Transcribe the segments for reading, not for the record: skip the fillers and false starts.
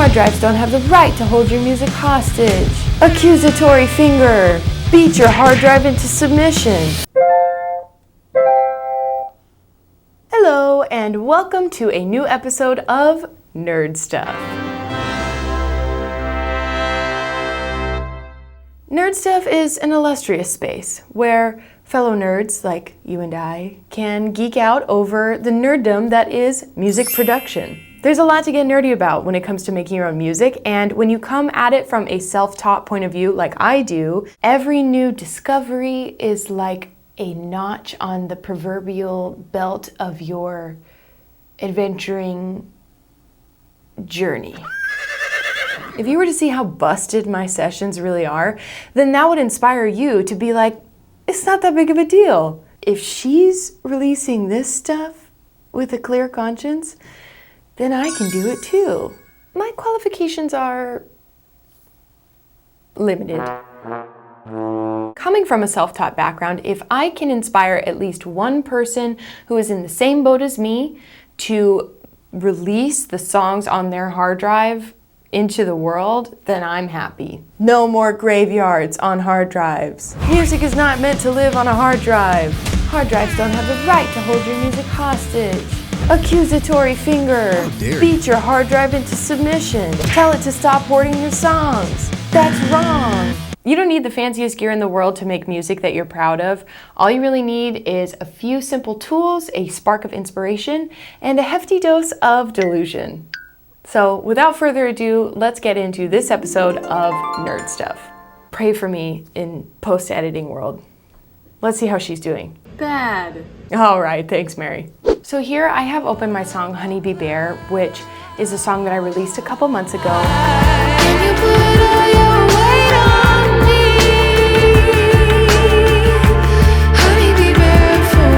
Hard drives don't have the right to hold your music hostage. Accusatory finger. Beat your hard drive into submission. Hello, and welcome to a new episode of Nerd Stuff. Nerd Stuff is an illustrious space where fellow nerds like you and I can geek out over the nerddom that is music production. There's a lot to get nerdy about when it comes to making your own music, and when you come at it from a self-taught point of view like I do, every new discovery is like a notch on the proverbial belt of your adventuring journey. If you were to see how busted my sessions really are, then that would inspire you to be like, it's not that big of a deal. If she's releasing this stuff with a clear conscience, then I can do it too. My qualifications are limited. Coming from a self-taught background, if I can inspire at least one person who is in the same boat as me to release the songs on their hard drive into the world, then I'm happy. No more graveyards on hard drives. Music is not meant to live on a hard drive. Hard drives don't have the right to hold your music hostage. Accusatory finger. Beat your hard drive into submission. Tell it to stop hoarding your songs. That's wrong. You don't need the fanciest gear in the world to make music that you're proud of. All you really need is a few simple tools, a spark of inspiration, and a hefty dose of delusion. So without further ado, let's get into this episode of Nerd Stuff. Pray for me in post-editing world. Let's see how she's doing. Bad. All right, thanks, Mary. So here I have opened my song Honeybee Bear, which is a song that I released a couple months ago. Can you put all your weight on me? Honeybee Bear for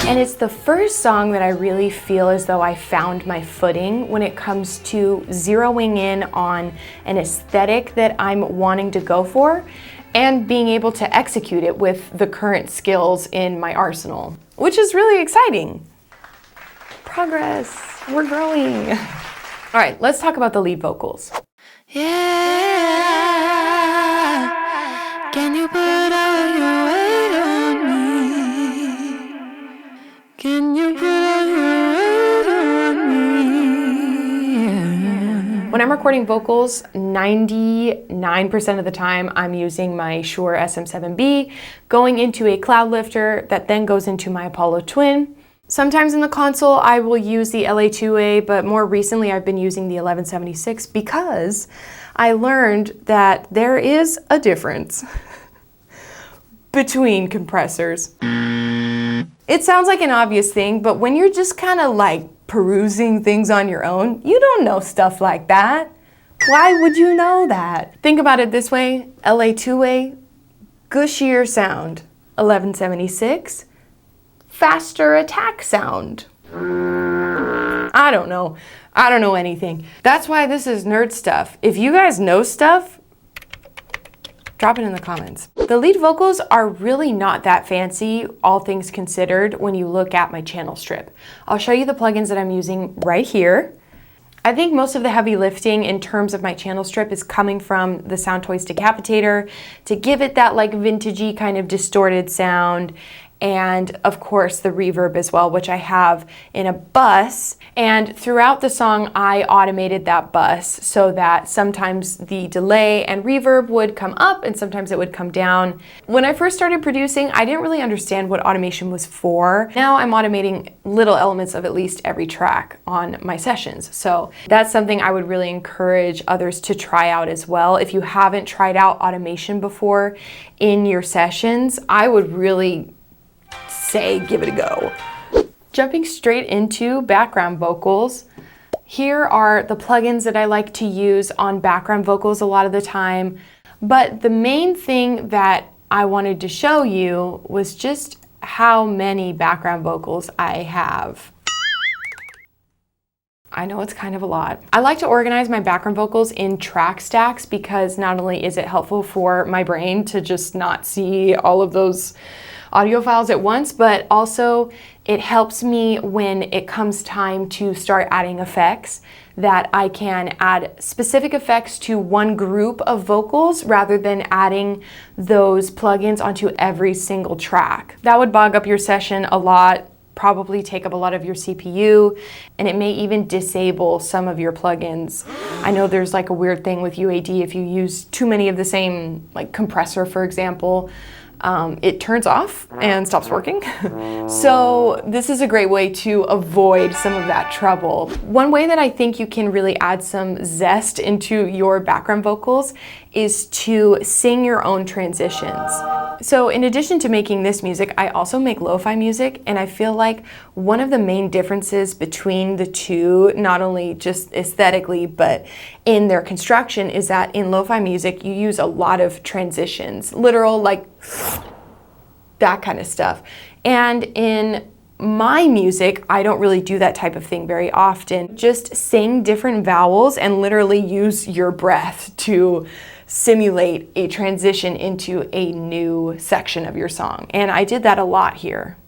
me. And it's the first song that I really feel as though I found my footing when it comes to zeroing in on an aesthetic that I'm wanting to go for and being able to execute it with the current skills in my arsenal, which is really exciting. Progress, we're growing. All right, let's talk about the lead vocals. Yeah, can you put all your weight on me? Can you put all your weight on me? When I'm recording vocals, 99% of the time I'm using my Shure SM7B, going into a cloud lifter that then goes into my Apollo Twin. Sometimes in the console I will use the LA2A, but more recently I've been using the 1176 because I learned that there is a difference between compressors. It sounds like an obvious thing, but when you're just kind of like perusing things on your own, you don't know stuff like that. Why would you know that? Think about it this way, LA2A, gushier sound. 1176, faster attack sound. I don't know anything. That's why this is Nerd Stuff. If you guys know stuff, drop it in the comments. The lead vocals are really not that fancy, all things considered, when you look at my channel strip. I'll show you the plugins that I'm using right here. I think most of the heavy lifting in terms of my channel strip is coming from the Soundtoys Decapitator to give it that like vintagey kind of distorted sound, and of course the reverb as well, which I have in a bus. And throughout the song, I automated that bus so that sometimes the delay and reverb would come up and sometimes it would come down. When I first started producing, I didn't really understand what automation was for. Now I'm automating little elements of at least every track on my sessions. So that's something I would really encourage others to try out as well. If you haven't tried out automation before in your sessions, I would really say give it a go. Jumping straight into background vocals, here are the plugins that I like to use on background vocals a lot of the time, but the main thing that I wanted to show you was just how many background vocals I have. I know it's kind of a lot. I like to organize my background vocals in track stacks because not only is it helpful for my brain to just not see all of those audio files at once, but also It helps me when it comes time to start adding effects, that I can add specific effects to one group of vocals rather than adding those plugins onto every single track. That would bog up your session a lot, probably take up a lot of your CPU, and it may even disable some of your plugins. I know there's like a weird thing with UAD if you use too many of the same, like compressor, for example, it turns off and stops working. So this is a great way to avoid some of that trouble. One way that I think you can really add some zest into your background vocals is to sing your own transitions. So in addition to making this music, I also make lo-fi music, and I feel like one of the main differences between the two, not only just aesthetically, but in their construction, is that in lo-fi music, you use a lot of transitions, literal, like that kind of stuff. And in my music, I don't really do that type of thing very often. Just sing different vowels and literally use your breath to simulate a transition into a new section of your song. And I did that a lot here.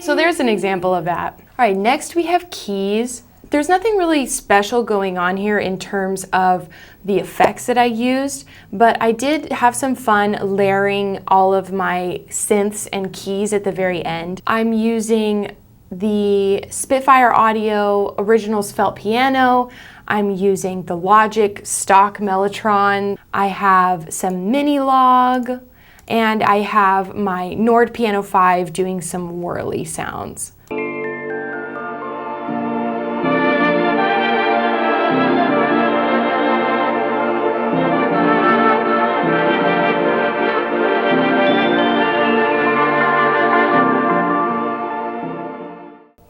So there's an example of that. All right, next we have keys. There's nothing really special going on here in terms of the effects that I used, but I did have some fun layering all of my synths and keys at the very end. I'm using the Spitfire Audio Originals felt piano. I'm using the Logic stock Mellotron. I have some mini log, and I have my Nord Piano 5 doing some whirly sounds.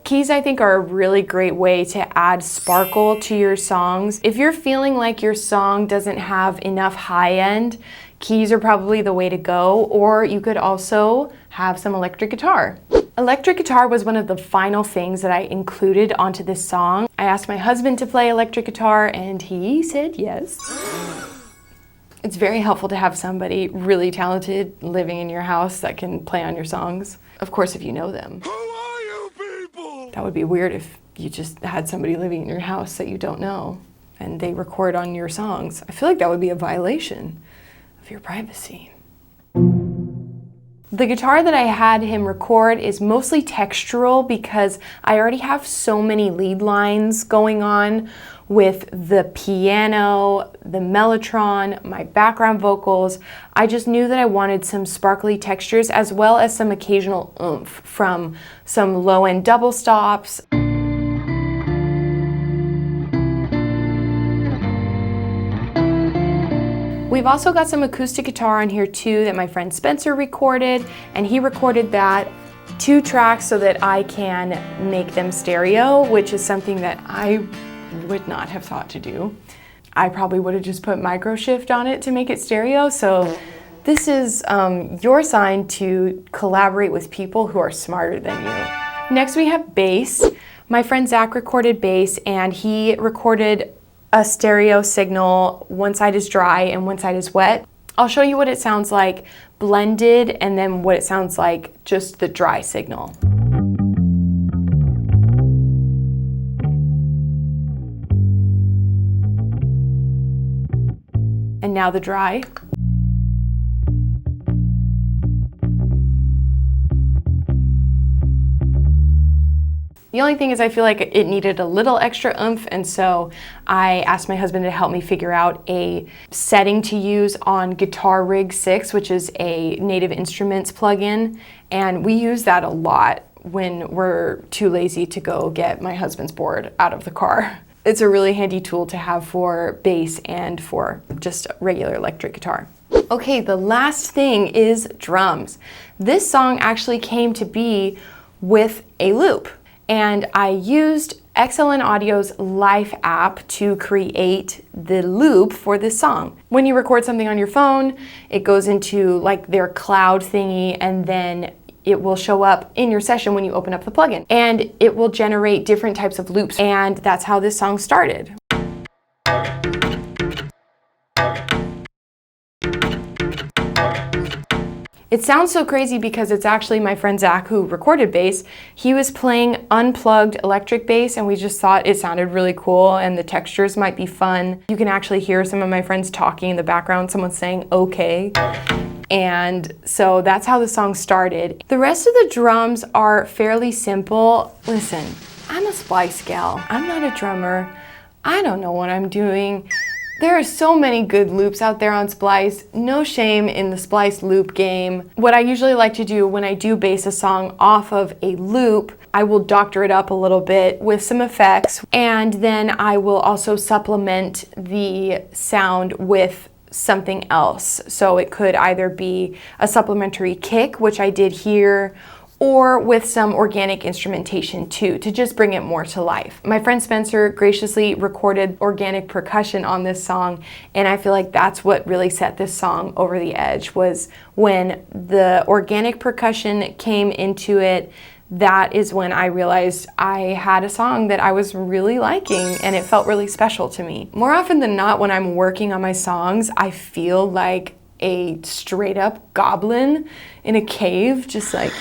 Keys, I think, are a really great way to add sparkle to your songs. If you're feeling like your song doesn't have enough high end, keys are probably the way to go, or you could also have some electric guitar. Electric guitar was one of the final things that I included onto this song. I asked my husband to play electric guitar and he said yes. It's very helpful to have somebody really talented living in your house that can play on your songs. Of course, if you know them. That would be weird if you just had somebody living in your house that you don't know and they record on your songs. I feel like that would be a violation of your privacy. The guitar that I had him record is mostly textural because I already have so many lead lines going on with the piano, the Mellotron, my background vocals. I just knew that I wanted some sparkly textures as well as some occasional oomph from some low-end double stops. We've also got some acoustic guitar on here too that my friend Spencer recorded, and he recorded that 2 tracks so that I can make them stereo, which is something that I would not have thought to do. I probably would have just put micro shift on it to make it stereo, so this is your sign to collaborate with people who are smarter than you. Next we have bass. My friend Zach recorded bass, and he recorded a stereo signal. One side is dry and one side is wet. I'll show you what it sounds like blended and then what it sounds like just the dry signal. And now the dry. The only thing is I feel like it needed a little extra oomph, and so I asked my husband to help me figure out a setting to use on Guitar Rig 6, which is a Native Instruments plugin, and we use that a lot when we're too lazy to go get my husband's board out of the car. It's a really handy tool to have for bass and for just regular electric guitar. Okay, the last thing is drums. This song actually came to be with a loop. And I used XLN Audio's Life app to create the loop for this song. When you record something on your phone, it goes into like their cloud thingy, and then it will show up in your session when you open up the plugin. And it will generate different types of loops. And that's how this song started. It sounds so crazy because it's actually my friend Zach who recorded bass. He was playing unplugged electric bass and we just thought it sounded really cool and the textures might be fun. You can actually hear some of my friends talking in the background, someone saying okay. And so that's how the song started. The rest of the drums are fairly simple. Listen, I'm a Splice gal. I'm not a drummer. I don't know what I'm doing. There are so many good loops out there on Splice. No shame in the Splice loop game. What I usually like to do when I do base a song off of a loop, I will doctor it up a little bit with some effects, and then I will also supplement the sound with something else. So it could either be a supplementary kick, which I did here, or with some organic instrumentation too, to just bring it more to life. My friend Spencer graciously recorded organic percussion on this song, and I feel like that's what really set this song over the edge, was when the organic percussion came into it. That is when I realized I had a song that I was really liking and it felt really special to me. More often than not, when I'm working on my songs, I feel like a straight up goblin in a cave, just like,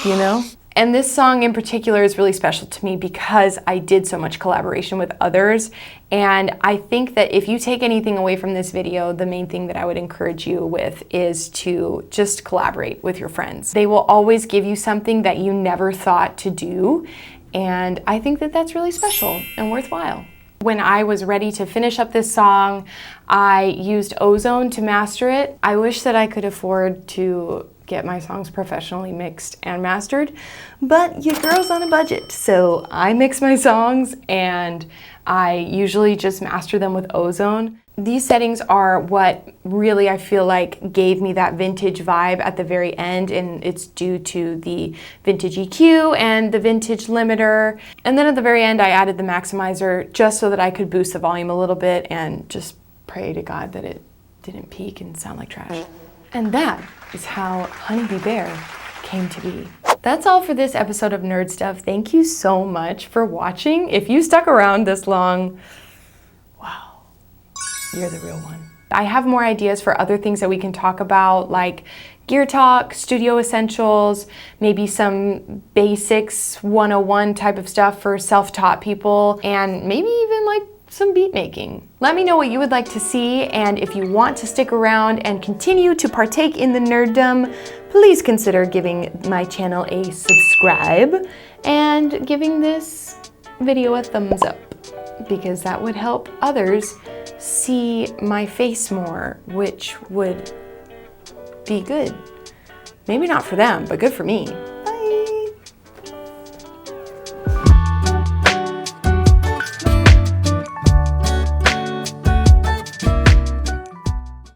you know? And this song in particular is really special to me because I did so much collaboration with others. And I think that if you take anything away from this video, the main thing that I would encourage you with is to just collaborate with your friends. They will always give you something that you never thought to do. And I think that that's really special and worthwhile. When I was ready to finish up this song, I used Ozone to master it. I wish that I could afford to get my songs professionally mixed and mastered, but your girl's on a budget. So I mix my songs and I usually just master them with Ozone. These settings are what really I feel like gave me that vintage vibe at the very end, and it's due to the vintage EQ and the vintage limiter. And then at the very end I added the maximizer just so that I could boost the volume a little bit and just pray to God that it didn't peak and sound like trash. And that is how Honeybee Bear came to be. That's all for this episode of Nerd Stuff. Thank you so much for watching. If you stuck around this long, wow, you're the real one. I have more ideas for other things that we can talk about, like gear talk, studio essentials, maybe some basics 101 type of stuff for self-taught people, and maybe even like some beat making. Let me know what you would like to see, and if you want to stick around and continue to partake in the nerddom, please consider giving my channel a subscribe and giving this video a thumbs up, because that would help others see my face more, which would be good. Maybe not for them, but good for me.